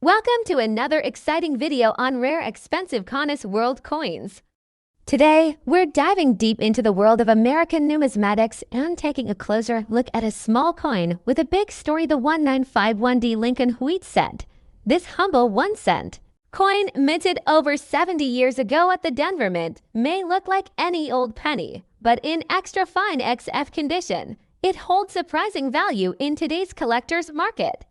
Welcome to another exciting video on rare expensive Canis world coins. Today, we're diving deep into the world of American numismatics and taking a closer look at a small coin with a big story, the 1951D Lincoln wheat cent. This humble 1 cent coin, minted over 70 years ago at the Denver Mint, may look like any old penny, but in extra fine XF condition, it holds surprising value in today's collector's market.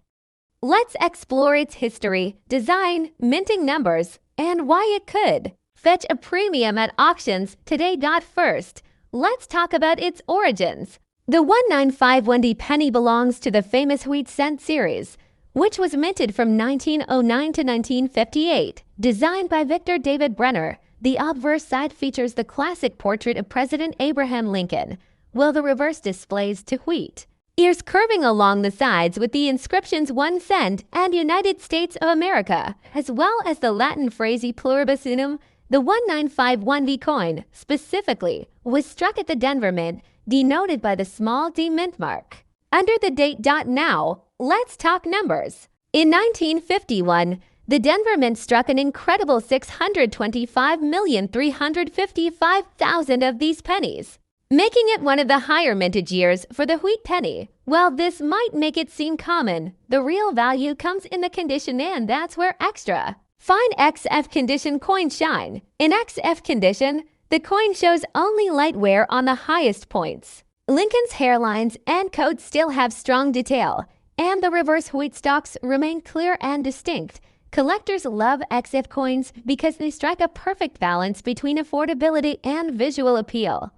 Let's explore its history, design, minting numbers, and why it could fetch a premium at auctions today. First, let's talk about its origins. The 1951D penny belongs to the famous wheat cent series, which was minted from 1909 to 1958. Designed by Victor David Brenner, the obverse side features the classic portrait of President Abraham Lincoln, while the reverse displays to wheat. Ears curving along the sides with the inscriptions 1 cent and United States of America, as well as the Latin phrase E pluribus unum. The 1951D coin, specifically, was struck at the Denver Mint, denoted by the small D mint mark. Under the date. Now, let's talk numbers. In 1951, the Denver Mint struck an incredible 625,355,000 of these pennies, making it one of the higher mintage years for the wheat penny. While this might make it seem common, the real value comes in the condition, and that's where extra fine XF condition coins shine. In XF condition, the coin shows only light wear on the highest points. Lincoln's hairlines and coat still have strong detail, and the reverse wheat stalks remain clear and distinct. Collectors love XF coins because they strike a perfect balance between affordability and visual appeal.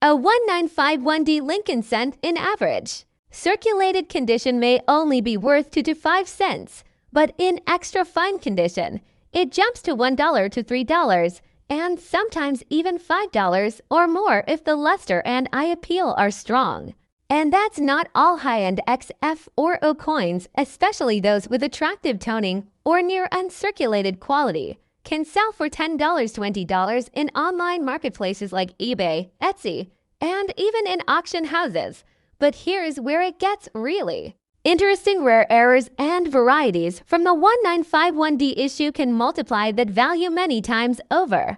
A 1951D Lincoln cent in average circulated condition may only be worth 2 to 5 cents, but in extra fine condition, it jumps to $1 to $3, and sometimes even $5 or more if the luster and eye appeal are strong. And that's not all. High-end XF or O coins, especially those with attractive toning or near uncirculated quality, can sell for $10, $20 in online marketplaces like eBay, Etsy, and even in auction houses. But here's where it gets really interesting. Rare errors and varieties from the 1951D issue can multiply that value many times over.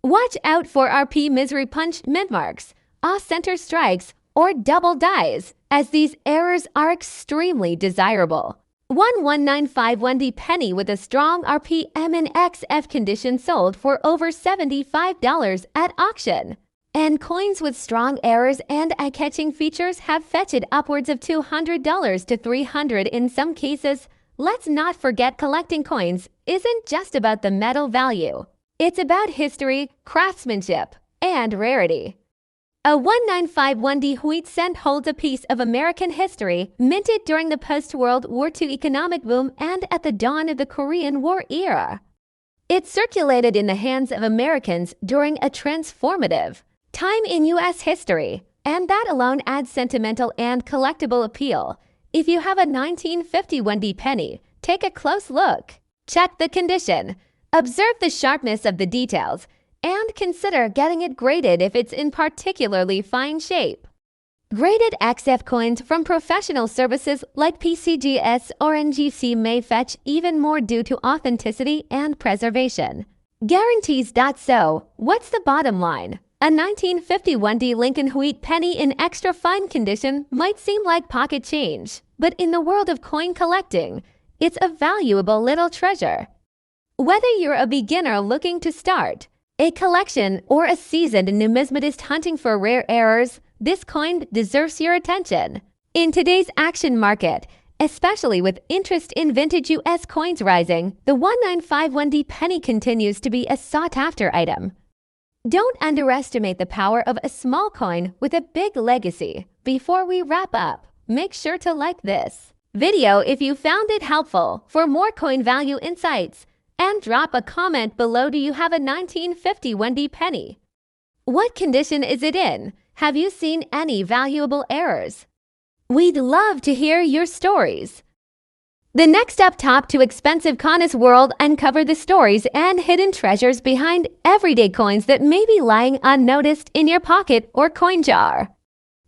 Watch out for RP misery punch mint marks, off-center strikes, or double dies, as these errors are extremely desirable. One 1951D penny with a strong RPM in XF condition sold for over $75 at auction. And coins with strong errors and eye-catching features have fetched upwards of $200 to $300 in some cases. Let's not forget, collecting coins isn't just about the metal value. It's about history, craftsmanship, and rarity. A 1951D wheat cent holds a piece of American history, minted during the post-World War II economic boom and at the dawn of the Korean War era. It circulated in the hands of Americans during a transformative time in U.S. history, and that alone adds sentimental and collectible appeal. If you have a 1951D penny, take a close look. Check the condition, observe the sharpness of the details, and consider getting it graded if it's in particularly fine shape. Graded XF coins from professional services like PCGS or NGC may fetch even more due to authenticity and preservation guarantees. So, what's the bottom line? A 1951D Lincoln wheat penny in extra fine condition might seem like pocket change, but in the world of coin collecting, it's a valuable little treasure. Whether you're a beginner looking to start a collection or a seasoned numismatist hunting for rare errors, this coin deserves your attention. In today's action market, especially with interest in vintage U.S. coins rising, the 1951D penny continues to be a sought-after item. Don't underestimate the power of a small coin with a big legacy. Before we wrap up, make sure to like this video if you found it helpful. For more coin value insights, and drop a comment below. Do you have a 1951D penny? What condition is it in? Have you seen any valuable errors? We'd love to hear your stories. The next up, top to expensive Canis world, uncover the stories and hidden treasures behind everyday coins that may be lying unnoticed in your pocket or coin jar.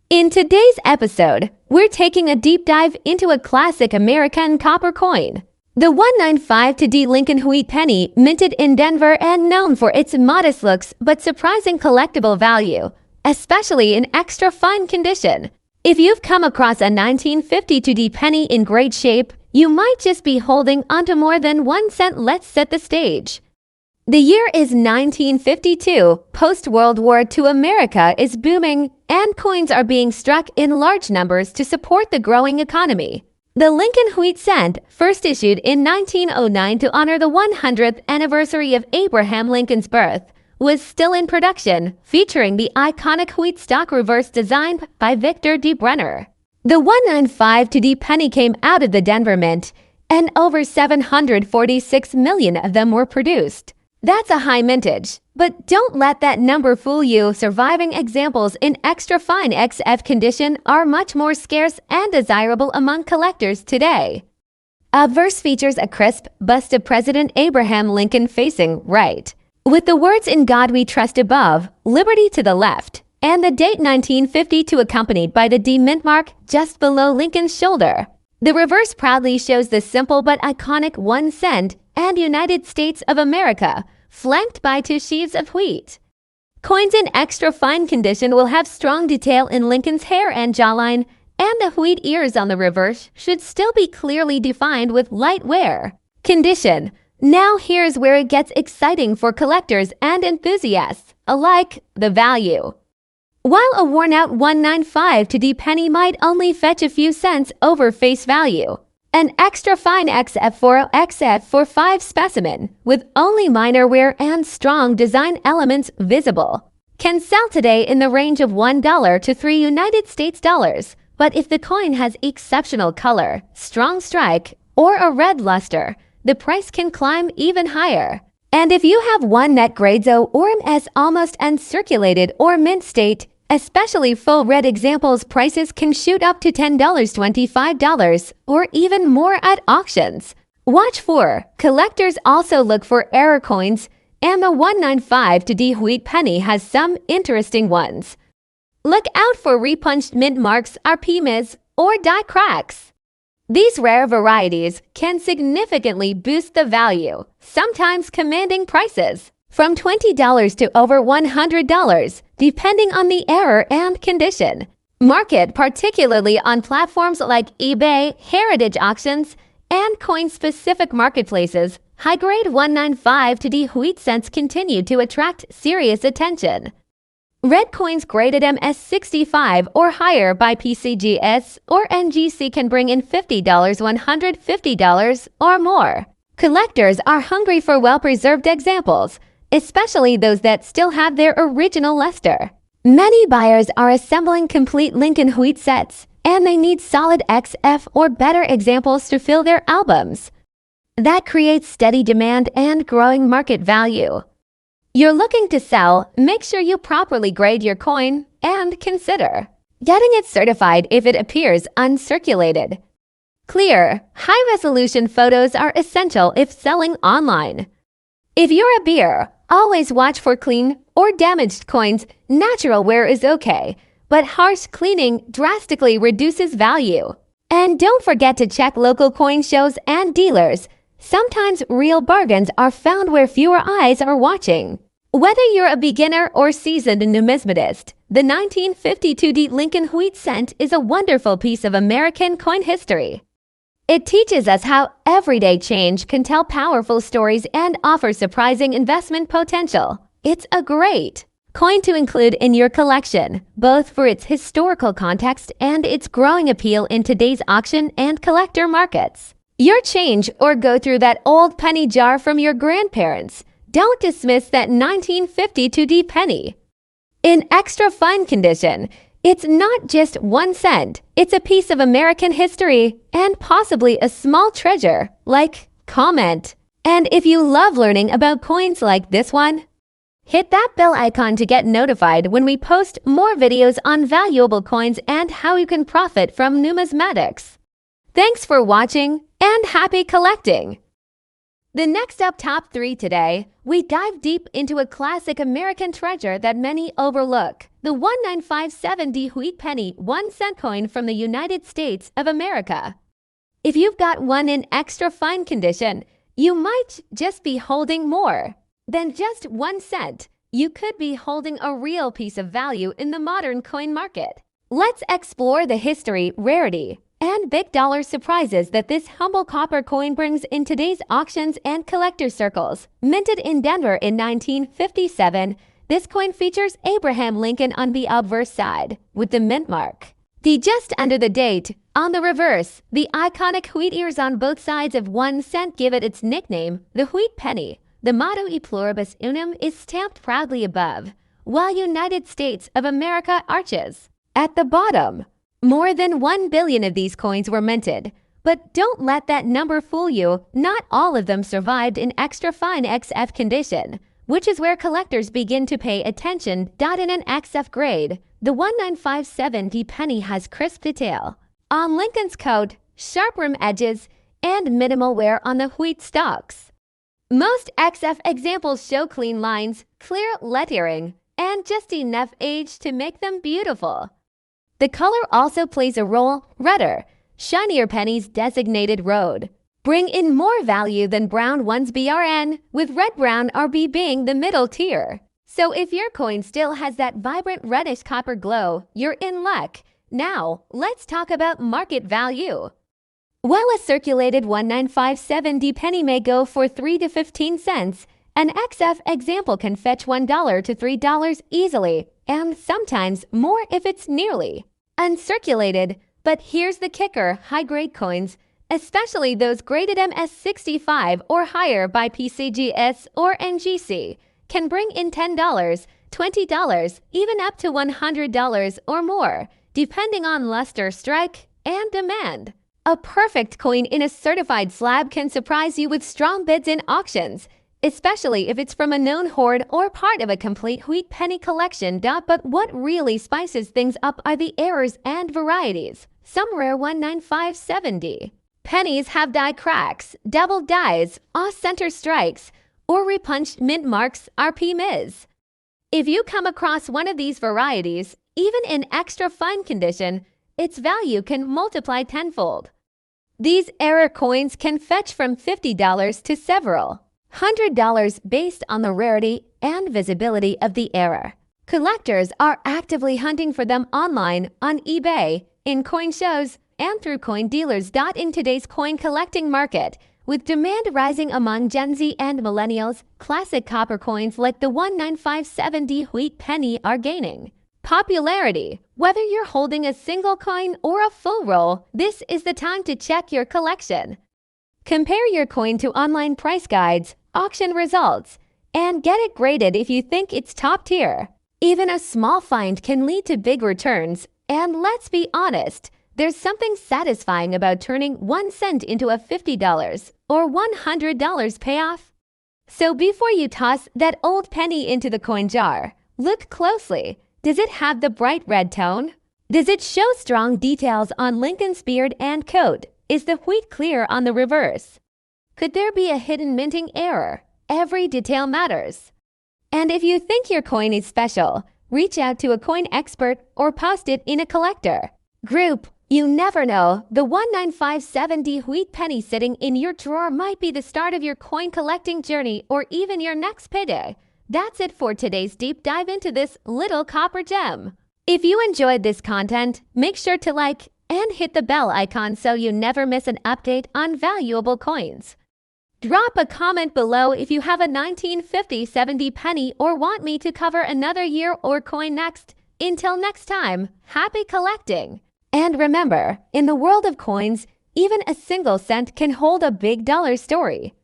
In today's episode, we're taking a deep dive into a classic American copper coin, The 195-D Lincoln Wheat Penny, minted in Denver and known for its modest looks but surprising collectible value, especially in extra fine condition. If you've come across a 1952-D penny in great shape, you might just be holding onto more than 1 cent. Let's set the stage. The year is 1952. Post-World War II America is booming, and coins are being struck in large numbers to support the growing economy. The Lincoln Wheat Cent, first issued in 1909 to honor the 100th anniversary of Abraham Lincoln's birth, was still in production, featuring the iconic wheat stock reverse design by Victor D. Brenner. The 195-D penny came out of the Denver Mint, and over 746 million of them were produced. That's a high mintage, but don't let that number fool you. Surviving examples in extra fine XF condition are much more scarce and desirable among collectors today. A verse features a crisp bust of President Abraham Lincoln facing right, with the words "In God We Trust" above, "Liberty" to the left, and the date 1952 accompanied by the D mint mark just below Lincoln's shoulder. The reverse proudly shows the simple but iconic 1 cent and United States of America, flanked by 2 sheaves of wheat. Coins in extra fine condition will have strong detail in Lincoln's hair and jawline, and the wheat ears on the reverse should still be clearly defined with light wear. Condition. Now here's where it gets exciting for collectors and enthusiasts alike: the value. While a worn-out 195-D penny might only fetch a few cents over face value, an extra fine XF4 XF45 specimen, with only minor wear and strong design elements visible, can sell today in the range of $1 to $3 United States dollars. But if the coin has exceptional color, strong strike, or a red luster, the price can climb even higher. And if you have one net grades O or MS almost uncirculated or mint state, especially full red examples, prices can shoot up to $10, $25, or even more at auctions. Watch for. Collectors also look for error coins, and the 195-D wheat penny has some interesting ones. Look out for repunched mint marks, RPMs, or die cracks. These rare varieties can significantly boost the value, sometimes commanding prices from $20 to over $100, depending on the error and condition. Market particularly on platforms like eBay, heritage auctions, and coin-specific marketplaces. High-grade 195-D wheat cents continue to attract serious attention. Red coins graded MS65 or higher by PCGS or NGC can bring in $50, $150, or more. Collectors are hungry for well-preserved examples, especially those that still have their original luster. Many buyers are assembling complete Lincoln wheat sets, and they need solid XF or better examples to fill their albums. That creates steady demand and growing market value. You're looking to sell, make sure you properly grade your coin and consider getting it certified if it appears uncirculated. Clear, high-resolution photos are essential if selling online. If you're a beer, always watch for clean or damaged coins. Natural wear is okay, but harsh cleaning drastically reduces value. And don't forget to check local coin shows and dealers. Sometimes real bargains are found where fewer eyes are watching. Whether you're a beginner or seasoned numismatist, the 1952-D Lincoln Wheat Cent is a wonderful piece of American coin history. It teaches us how everyday change can tell powerful stories and offer surprising investment potential. It's a great coin to include in your collection, both for its historical context and its growing appeal in today's auction and collector markets. Your change or go through that old penny jar from your grandparents. Don't dismiss that 1952-D penny. In extra fine condition, it's not just 1 cent. It's a piece of American history and possibly a small treasure. Like, comment. And if you love learning about coins like this one, hit that bell icon to get notified when we post more videos on valuable coins and how you can profit from numismatics. Thanks for watching and happy collecting! The next up top 3 today, we dive deep into a classic American treasure that many overlook. The 1957-D wheat penny 1 cent coin from the United States of America. If you've got one in extra fine condition, you might just be holding more than just 1 cent. You could be holding a real piece of value in the modern coin market. Let's explore the history, rarity, and big dollar surprises that this humble copper coin brings in today's auctions and collector circles. Minted in Denver in 1957, this coin features Abraham Lincoln on the obverse side, with the mint mark. The just under the date. On the reverse, the iconic wheat ears on both sides of 1 cent give it its nickname, the wheat penny. The motto E pluribus unum is stamped proudly above, while United States of America arches. At the bottom, more than 1 billion of these coins were minted. But don't let that number fool you. Not all of them survived in extra fine XF condition, which is where collectors begin to pay attention. In an XF grade, the 1957 penny has crisp detail on Lincoln's coat, sharp rim edges, and minimal wear on the wheat stalks. Most XF examples show clean lines, clear lettering, and just enough age to make them beautiful. The color also plays a role. Redder, shinier pennies designated road bring in more value than brown ones BRN, with red-brown RB being the middle tier. So if your coin still has that vibrant reddish copper glow, you're in luck. Now, let's talk about market value. While a circulated 1957 penny may go for 3 to 15 cents, an XF example can fetch $1 to $3 easily, and sometimes more if it's nearly uncirculated. But here's the kicker: high-grade coins, especially those graded MS65 or higher by PCGS or NGC, can bring in $10, $20, even up to $100 or more, depending on luster, strike, and demand. A perfect coin in a certified slab can surprise you with strong bids in auctions, especially if it's from a known hoard or part of a complete wheat penny collection. But what really spices things up are the errors and varieties. Some rare 1957 pennies have die cracks, double dies, off-center strikes, or repunched mint marks. RP Ms. If you come across one of these varieties, even in extra fine condition, its value can multiply tenfold. These error coins can fetch from $50 to several $100 based on the rarity and visibility of the error. Collectors are actively hunting for them online, on eBay, in coin shows, and through coin dealers. In today's coin collecting market, with demand rising among Gen Z and millennials, classic copper coins like the 1957 wheat penny are gaining popularity. Whether you're holding a single coin or a full roll, this is the time to check your collection. Compare your coin to online price guides, auction results, and get it graded if you think it's top tier. Even a small find can lead to big returns, and let's be honest, there's something satisfying about turning 1 cent into a $50 or $100 payoff. So before you toss that old penny into the coin jar, look closely. Does it have the bright red tone? Does it show strong details on Lincoln's beard and coat? Is the wheat clear on the reverse? Could there be a hidden minting error? Every detail matters. And if you think your coin is special, reach out to a coin expert or post it in a collector group. You never know, the 1957 wheat penny sitting in your drawer might be the start of your coin collecting journey or even your next payday. That's it for today's deep dive into this little copper gem. If you enjoyed this content, make sure to like and hit the bell icon so you never miss an update on valuable coins. Drop a comment below if you have a 1957 penny or want me to cover another year or coin next. Until next time, happy collecting! And remember, in the world of coins, even a single cent can hold a big dollar story.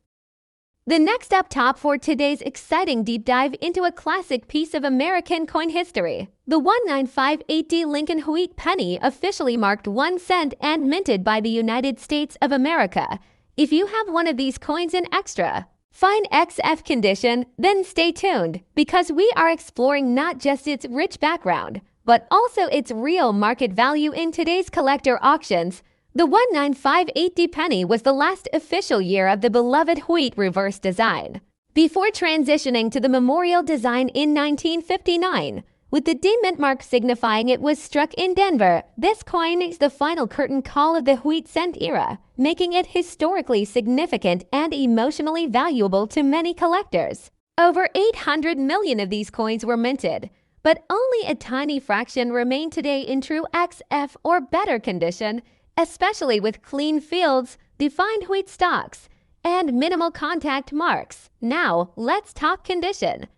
The next up top for today's exciting deep dive into a classic piece of American coin history. The 1958 Lincoln wheat penny officially marked 1 cent and minted by the United States of America. If you have one of these coins in extra fine XF condition, then stay tuned, because we are exploring not just its rich background, but also its real market value in today's collector auctions. The 1958 penny was the last official year of the beloved wheat reverse design, before transitioning to the memorial design in 1959, with the demint mark signifying it was struck in Denver. This coin is the final curtain call of the wheat cent era, making it historically significant and emotionally valuable to many collectors. Over 800 million of these coins were minted, but only a tiny fraction remain today in true XF or better condition, especially with clean fields, defined wheat stalks, and minimal contact marks. Now, let's talk condition.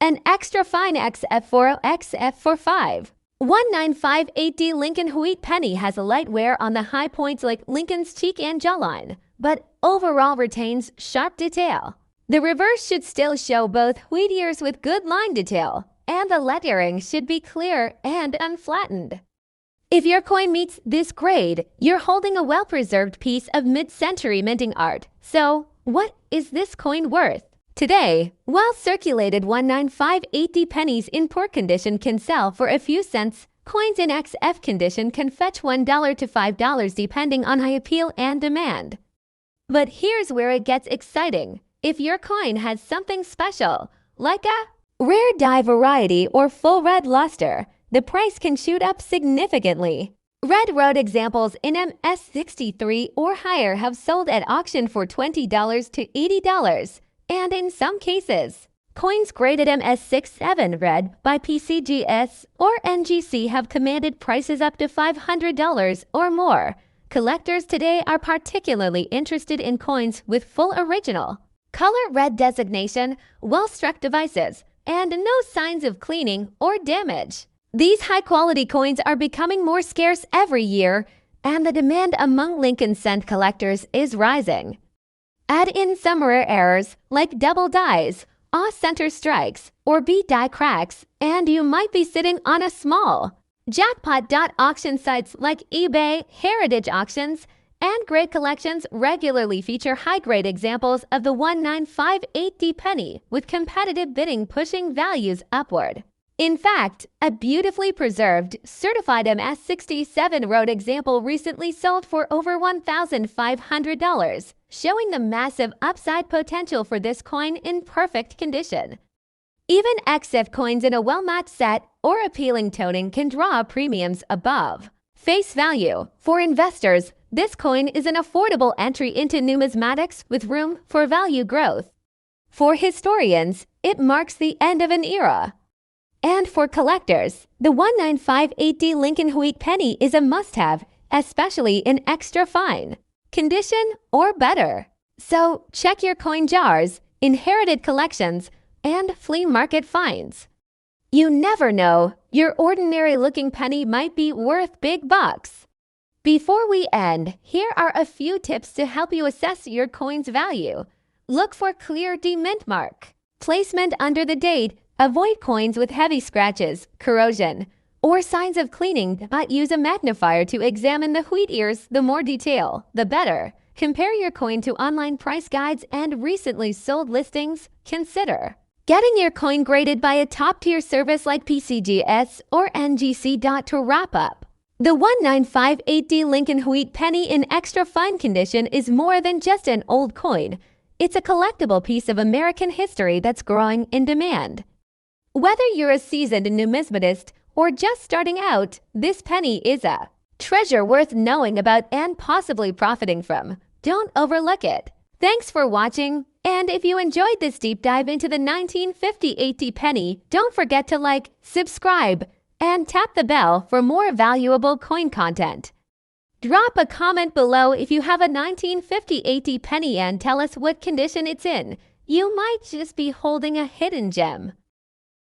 An extra fine XF4 XF45. 19580 Lincoln wheat penny has a light wear on the high points like Lincoln's cheek and jawline, but overall retains sharp detail. The reverse should still show both wheat ears with good line detail, and the lettering should be clear and unflattened. If your coin meets this grade, you're holding a well-preserved piece of mid-century minting art. So, what is this coin worth? Today, well-circulated 19580 pennies in poor condition can sell for a few cents. Coins in XF condition can fetch $1 to $5 depending on high appeal and demand. But here's where it gets exciting. If your coin has something special, like a rare dye variety or full red luster, the price can shoot up significantly. Red road examples in MS63 or higher have sold at auction for $20 to $80. And in some cases, coins graded MS67 red by PCGS or NGC have commanded prices up to $500 or more. Collectors today are particularly interested in coins with full original, color red designation, well-struck devices, and no signs of cleaning or damage. These high-quality coins are becoming more scarce every year, and the demand among Lincoln cent collectors is rising. Add in some rare errors like double dies, off-center strikes, or beat die cracks, and you might be sitting on a small jackpot. Auction sites like eBay, Heritage Auctions, and Great Collections regularly feature high-grade examples of the 19580 penny with competitive bidding pushing values upward. In fact, a beautifully preserved, certified MS67 road example recently sold for over $1,500, showing the massive upside potential for this coin in perfect condition. Even XF coins in a well-matched set or appealing toning can draw premiums above face value. For investors, this coin is an affordable entry into numismatics with room for value growth. For historians, it marks the end of an era. And for collectors, the 19580 Lincoln wheat penny is a must-have, especially in extra fine condition or better. So check your coin jars, inherited collections, and flea market finds. You never know, your ordinary-looking penny might be worth big bucks. Before we end, here are a few tips to help you assess your coin's value. Look for clear demint mark. Placement under the date. Avoid coins with heavy scratches, corrosion, or signs of cleaning, but use a magnifier to examine the wheat ears. The more detail, the better. Compare your coin to online price guides and recently sold listings. Consider getting your coin graded by a top-tier service like PCGS or NGC. To wrap up, the 19580 Lincoln wheat penny in extra fine condition is more than just an old coin. It's a collectible piece of American history that's growing in demand. Whether you're a seasoned numismatist or just starting out, this penny is a treasure worth knowing about and possibly profiting from. Don't overlook it. Thanks for watching, and if you enjoyed this deep dive into the 1950 penny, don't forget to like, subscribe, and tap the bell for more valuable coin content. Drop a comment below if you have a 1950 penny and tell us what condition it's in. You might just be holding a hidden gem.